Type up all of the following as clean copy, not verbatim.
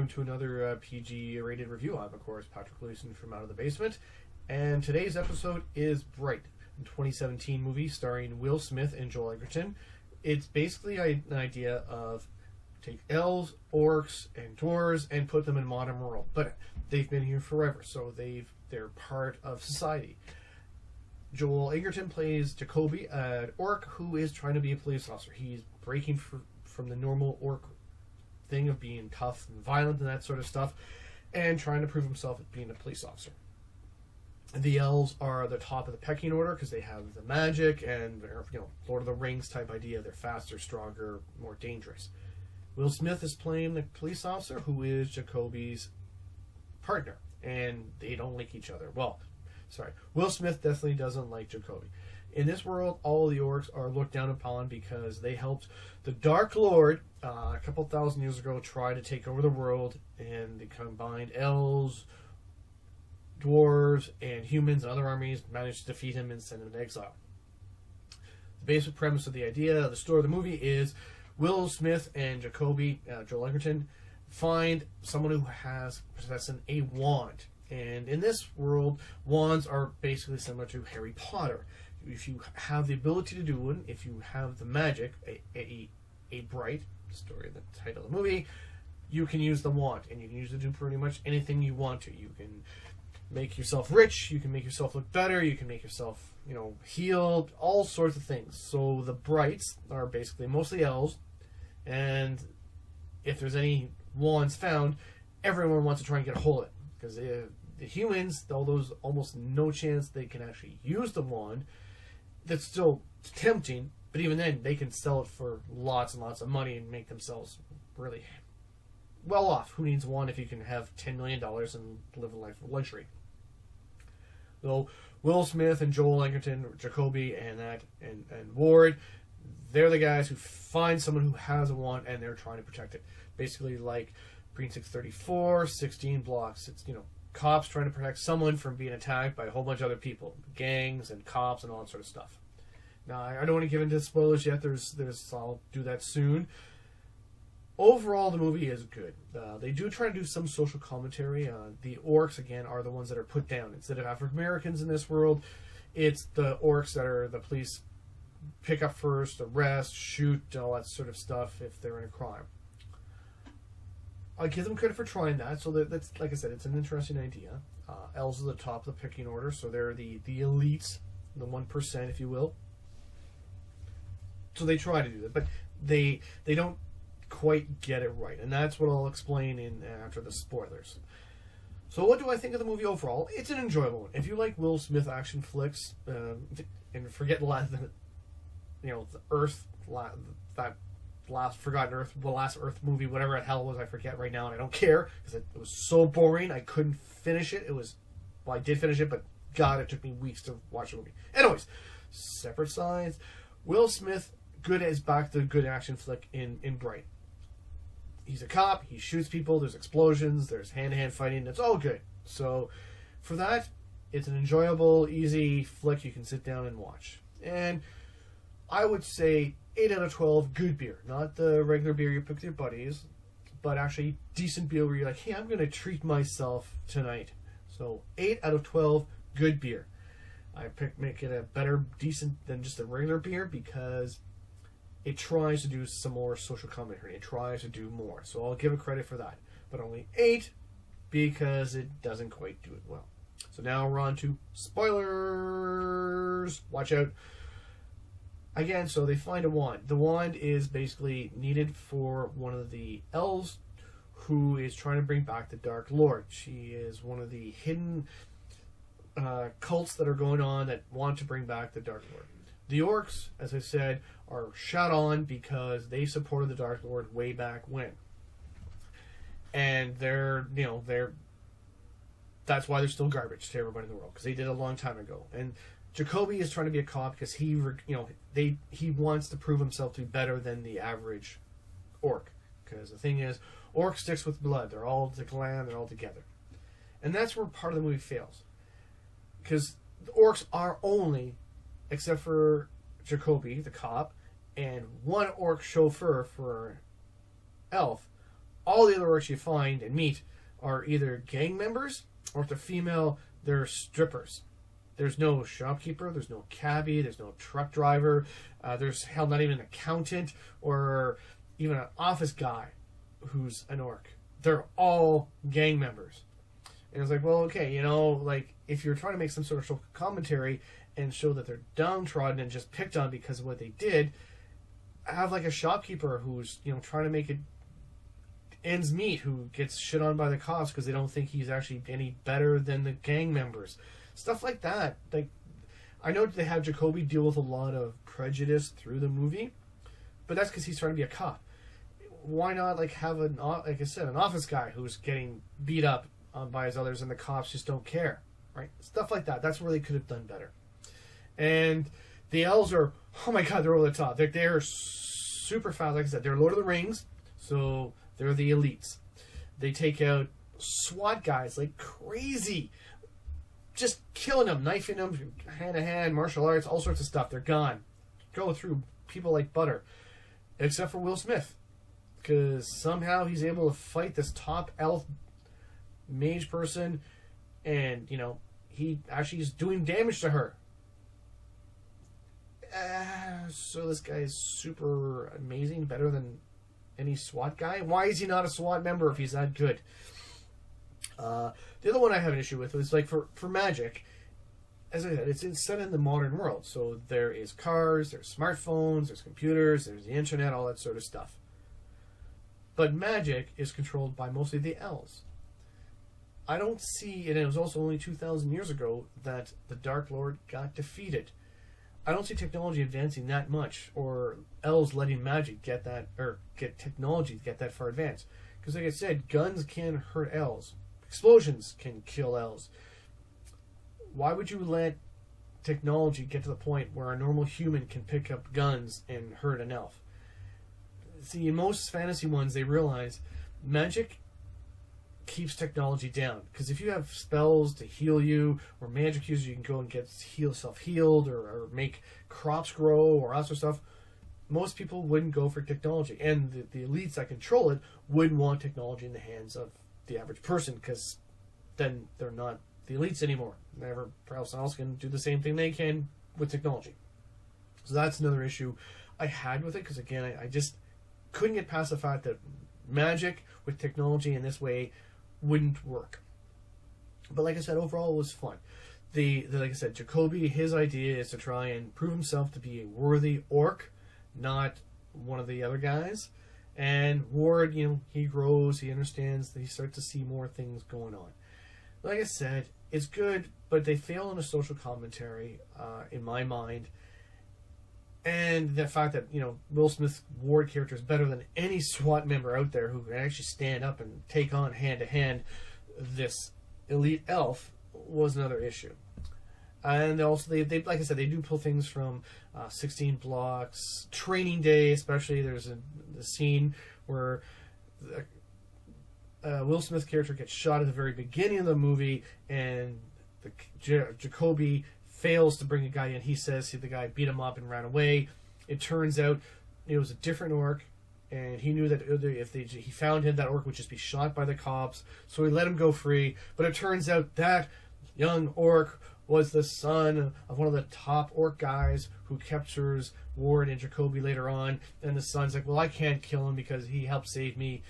welcome to another PG-rated review. I'm, of course, Patrick Gleason from Out of the Basement, and today's episode is Bright, a 2017 movie starring Will Smith and Joel Edgerton. It's basically an idea of take elves, orcs, and dwarves and put them in modern world, but they've been here forever, so they're part of society. Joel Edgerton plays Jacoby, an orc who is trying to be a police officer. He's breaking from the normal orc thing of being tough and violent and that sort of stuff, and trying to prove himself as being a police officer. The elves are the top of the pecking order because they have the magic and they're, Lord of the Rings type idea. They're faster, stronger, more dangerous. Will Smith is playing the police officer who is Jacoby's partner, and they don't like each other. Well, sorry, Will Smith definitely doesn't like Jacoby. In this world, all the orcs are looked down upon because they helped the Dark Lord a couple thousand years ago try to take over the world, and they combined elves, dwarves, and humans and other armies, managed to defeat him and send him into exile. The basic premise of the idea of the story of the movie is Will Smith and Jacoby, Joel Edgerton, find someone who has possessing a wand. And in this world, wands are basically similar to Harry Potter. If you have the ability to do one, if you have the magic, a bright story, the title of the movie, you can use the wand, and you can use it to do pretty much anything you want to. You can make yourself rich, you can make yourself look better, you can make yourself, healed, all sorts of things. So the brights are basically mostly elves, and if there's any wands found, everyone wants to try and get a hold of it, because the humans, although there's almost no chance they can actually use the wand, that's still tempting, but even then, they can sell it for lots and lots of money and make themselves really well off. Who needs one if you can have $10 million and live a life of luxury? So Will Smith and Joel Edgerton, Jacoby, and Ward, they're the guys who find someone who has a wand and they're trying to protect it. Basically like Precinct 34, 16 blocks. It's, cops trying to protect someone from being attacked by a whole bunch of other people, gangs and cops and all that sort of stuff. Now, I don't want to get into spoilers yet. I'll do that soon. Overall, the movie is good. They do try to do some social commentary. The orcs, again, are the ones that are put down. Instead of African Americans in this world, it's the orcs that are the police pick up first, arrest, shoot, all that sort of stuff if they're in a crime. I give them credit for trying that. So that's, like I said, it's an interesting idea. Elves are the top of the picking order, so they're the elites, the 1%, if you will. So they try to do that, but they don't quite get it right, and that's what I'll explain in after the spoilers. So what do I think of the movie overall? It's an enjoyable one. If you like Will Smith action flicks, and forget the Earth, that last Forgotten Earth, the last Earth movie, whatever the hell it was, I forget right now, and I don't care because it was so boring. I couldn't finish it. I did finish it, but God, it took me weeks to watch the movie. Anyways, separate sides. Will Smith, good as back to good action flick in Bright. He's a cop. He shoots people. There's explosions. There's hand-to-hand fighting. It's all good. So for that, it's an enjoyable, easy flick you can sit down and watch. And I would say 8 out of 12 good beer. Not the regular beer you pick with your buddies, but actually decent beer where you're like, hey, I'm going to treat myself tonight. So 8 out of 12 good beer. I make it a better, decent than just a regular beer because it tries to do some more social commentary. It tries to do more. So I'll give it credit for that. But only 8 because it doesn't quite do it well. So now we're on to spoilers. Watch out. Again, so they find a wand. The wand is basically needed for one of the elves who is trying to bring back the Dark Lord. She is one of the hidden cults that are going on that want to bring back the Dark Lord. The orcs, as I said, are shot on because they supported the Dark Lord way back when. And that's why they're still garbage to everybody in the world, because they did it a long time ago. And Jacoby is trying to be a cop because he wants to prove himself to be better than the average orc. Because the thing is, orc sticks with blood. They're all the clan. They're all together. And that's where part of the movie fails. Because the orcs are only, except for Jacoby, the cop, and one orc chauffeur for elf, all the other orcs you find and meet are either gang members, or if they're female, they're strippers. There's no shopkeeper, there's no cabbie, there's no truck driver, there's hell not even an accountant or even an office guy who's an orc. They're all gang members. And it's like, well, okay, you know, like, if you're trying to make some sort of social commentary and show that they're downtrodden and just picked on because of what they did, have like a shopkeeper who's, you know, trying to make it ends meet, who gets shit on by the cops because they don't think he's actually any better than the gang members. Stuff like that. Like, I know they have Jacoby deal with a lot of prejudice through the movie, but that's because he's trying to be a cop. Why not, like, have like I said, an office guy who's getting beat up by his others, and the cops just don't care, right? Stuff like that. That's where they could have done better. And the elves are, oh my god, they're over the top. They're super fast. Like I said, they're Lord of the Rings, so they're the elites. They take out SWAT guys like crazy. Just killing them, knifing them, hand-to-hand, martial arts, all sorts of stuff. They're gone. Go through people like butter. Except for Will Smith. Because somehow he's able to fight this top elf mage person, and, you know, he actually is doing damage to her. So this guy is super amazing, better than any SWAT guy. Why is he not a SWAT member if he's that good? The other one I have an issue with is, like, for magic, as I said, it's set in the modern world. So there is cars, there's smartphones, there's computers, there's the internet, all that sort of stuff. But magic is controlled by mostly the elves. I don't see, and it was also only 2,000 years ago that the Dark Lord got defeated. I don't see technology advancing that much, or elves letting magic get that, or get technology to get that far advanced. Because like I said, guns can hurt elves. Explosions can kill elves. Why would you let technology get to the point where a normal human can pick up guns and hurt an elf? See, in most fantasy ones, they realize magic keeps technology down. Because if you have spells to heal you, or magic users you can go and get self-healed, or make crops grow, or other stuff, most people wouldn't go for technology. And the elites that control it wouldn't want technology in the hands of the average person, because then they're not the elites anymore. Everyone else can do the same thing they can with technology. So that's another issue I had with it, because again, I just couldn't get past the fact that magic with technology in this way wouldn't work. But like I said, overall it was fun. Like I said, Jacoby, his idea is to try and prove himself to be a worthy orc, not one of the other guys. And Ward, you know, he grows, he understands, he starts to see more things going on. Like I said, it's good, but they fail in a social commentary, in my mind. And the fact that, you know, Will Smith's Ward character is better than any SWAT member out there who can actually stand up and take on hand-to-hand this elite elf was another issue. And also, they like I said, they do pull things from 16 Blocks, Training Day especially. There's a scene where Will Smith's character gets shot at the very beginning of the movie, and Jacoby fails to bring a guy in. He says the guy beat him up and ran away. It turns out it was a different orc, and he knew that if he found him, that orc would just be shot by the cops, so he let him go free. But it turns out that young orc was the son of one of the top orc guys who captures Ward and Jacoby later on, and the son's like, well, I can't kill him because he helped save me,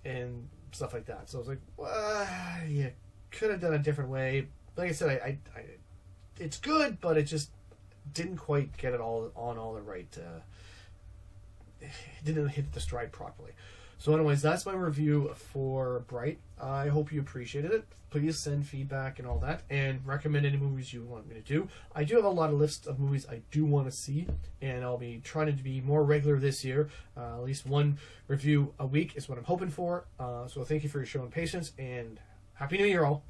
and stuff like that. So I was like, well, you could have done it a different way. Like I said, I it's good, but it just didn't quite get it all on all the right, it didn't hit the stride properly. So anyways, that's my review for Bright. I hope you appreciated it. Please send feedback and all that, and recommend any movies you want me to do. I do have a lot of lists of movies I do want to see, and I'll be trying to be more regular this year. At least one review a week is what I'm hoping for. So thank you for your show and patience, and Happy New Year all.